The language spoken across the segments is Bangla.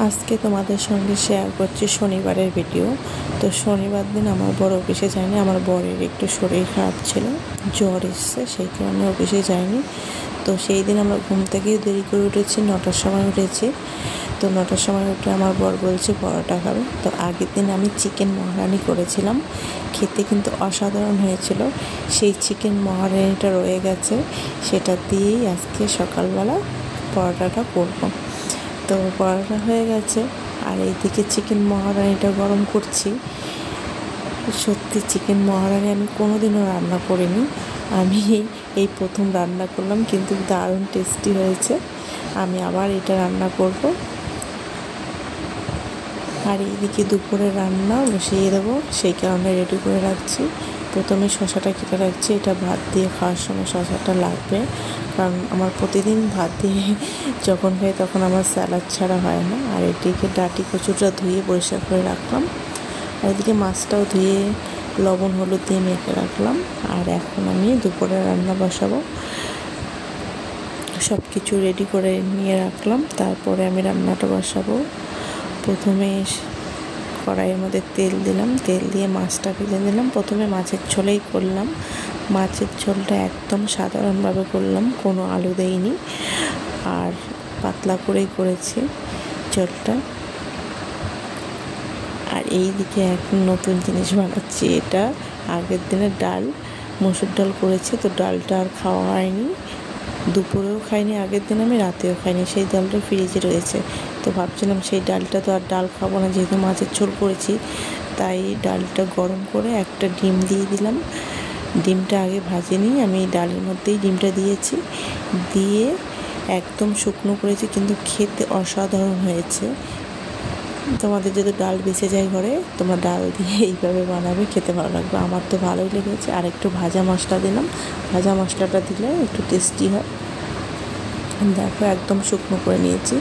আজকে তোমাদের সঙ্গে শেয়ার করছি শনিবারের ভিডিও। তো শনিবার দিন আমার বড় অফিসে যায়নি, আমার বরের একটু শরীর খারাপ ছিল, জ্বর এসছে, সেই কারণে অফিসে যায়নি। তো সেই দিন আমরা ঘুম থেকে দেরি করে উঠেছি, 9টার সময় উঠেছি। তো 9টার সময় উঠে আমার বর বলছে পরোটা খাবে। তো আগের দিন আমি চিকেন মহারানি করেছিলাম, খেতে কিন্তু অসাধারণ হয়েছিল। সেই চিকেন মহারানিটা রয়ে গেছে, সেটা দিয়েই আজকে সকালবেলা পরোটাটা করবো। তো পরোটা হয়ে গেছে, আর এইদিকে চিকেন মহারানিটা গরম করছি। সত্যি চিকেন মহারানি আমি কোনোদিনও রান্না করিনি, আমি এই প্রথম রান্না করলাম, কিন্তু দারুণ টেস্টি হয়েছে। আমি আবার এটা রান্না করব। আর এইদিকে দুপুরে রান্না বসিয়ে দেবো, সেই কারণে রেডি করে রাখছি। প্রথমে শসাটা কেটে রাখছি, এটা ভাত দিয়ে খাওয়ার সময় শসাটা লাগবে, কারণ আমার প্রতিদিন ভাত দিয়ে যখন খাই তখন আমার স্যালাড ছাড়া হয় না। আর এদিকে ডাঁটি কচুটা ধুয়ে পরিষ্কার করে রাখলাম, আর এদিকে মাছটাও ধুয়ে লবণ হলুদ দিয়ে মেখে রাখলাম। আর এখন আমি দুপুরে রান্না বসাবো, সব কিছু রেডি করে নিয়ে রাখলাম, তারপরে আমি রান্নাটা বসাবো। প্রথমে কড়াইয়ের মধ্যে তেল দিলাম, তেল দিয়ে মাছটা ভেজে দিলাম। প্রথমে মাছের ঝোলেই করলাম, মাছের ঝোলটা একদম সাধারণভাবে করলাম, কোনো আলু দেইনি, আর পাতলা করেই করেছি ঝোলটা। আর এই দিকে এখন নতুন জিনিস বানাচ্ছি, এটা আগের দিনের ডাল, মসুর ডাল করেছি, তো ডালটা আর খাওয়া হয়নি, দুপুরেও খাইনি আগের দিন, আমি রাতেও খাইনি, সেই ডালটা ফ্রিজে রয়েছে। তো ভাবছিলাম সেই ডালটা তো আর ডাল খাবো না, যেহেতু মাছের ঝোল করেছি, তাই ডালটা গরম করে একটা ডিম দিয়ে দিলাম। ডিমটা আগে ভাজিনি, আমি ডালের মধ্যেই ডিমটা দিয়েছি, দিয়ে একদম শুকনো করেছি, কিন্তু খেতে অসাধারণ হয়েছে। তোমাদের যদি ডাল বেঁচে যায় ঘরে, তোমরা ডাল দিয়ে এইভাবে বানাবে, খেতে ভালো লাগবে। আমার তো ভালোই লেগেছে। আর একটু ভাজা মশলা দিলাম, ভাজা মশলাটা দিলে একটু টেস্টি হয়। দেখো একদম শুকনো করে নিয়েছি,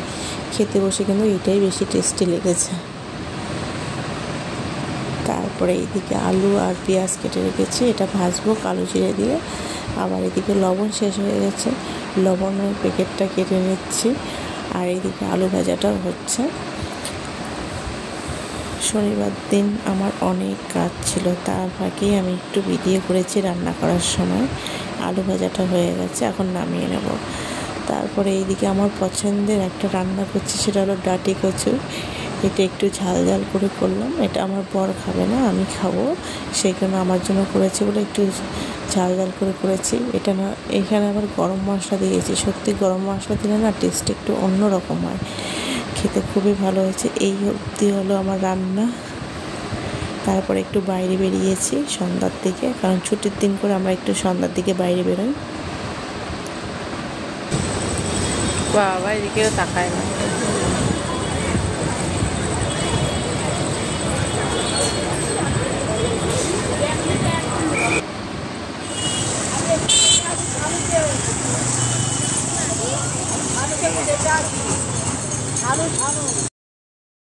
খেতে বসে কিন্তু এটাই বেশি টেস্টি লেগেছে। তারপরে এইদিকে আলু আর পেঁয়াজ কেটে রেখেছি, এটা ভাজবো কালো জিরে দিয়ে। আবার এদিকে লবণ শেষ হয়ে গেছে, লবণের প্যাকেটটা কেটে নিচ্ছি। আর এইদিকে আলু ভাজাটাও হচ্ছে। শনিবার দিন আমার অনেক কাজ ছিল, তার ফাঁকেই আমি একটু ভিডিও করেছি রান্না করার সময়। আলু ভাজাটা হয়ে গেছে, এখন নামিয়ে নেব। তারপরে এইদিকে আমার পছন্দের একটা রান্না করছি, সেটা হলো ডাঁটি কচু। এটা একটু ঝাল ঝাল করে করলাম, এটা আমার বর খাবে না, আমি খাবো, সেই জন্য আমার জন্য করেছি বলে একটু ঝাল ঝাল করে করেছি। এটা না, এখানে আবার গরম মশলা দিয়েছি, সত্যি গরম মশলা দিলে না টেস্ট একটু অন্যরকম হয়, খেতে খুবই ভালো হয়েছে। এই অবধি হলো আমার রান্না। তারপরে একটু বাইরে বেরিয়েছি সন্ধ্যার দিকে, কারণ ছুটির দিন করে আমরা একটু সন্ধ্যার দিকে বাইরে বেরোই। বাবা এদিকেও তাকায় না। আলু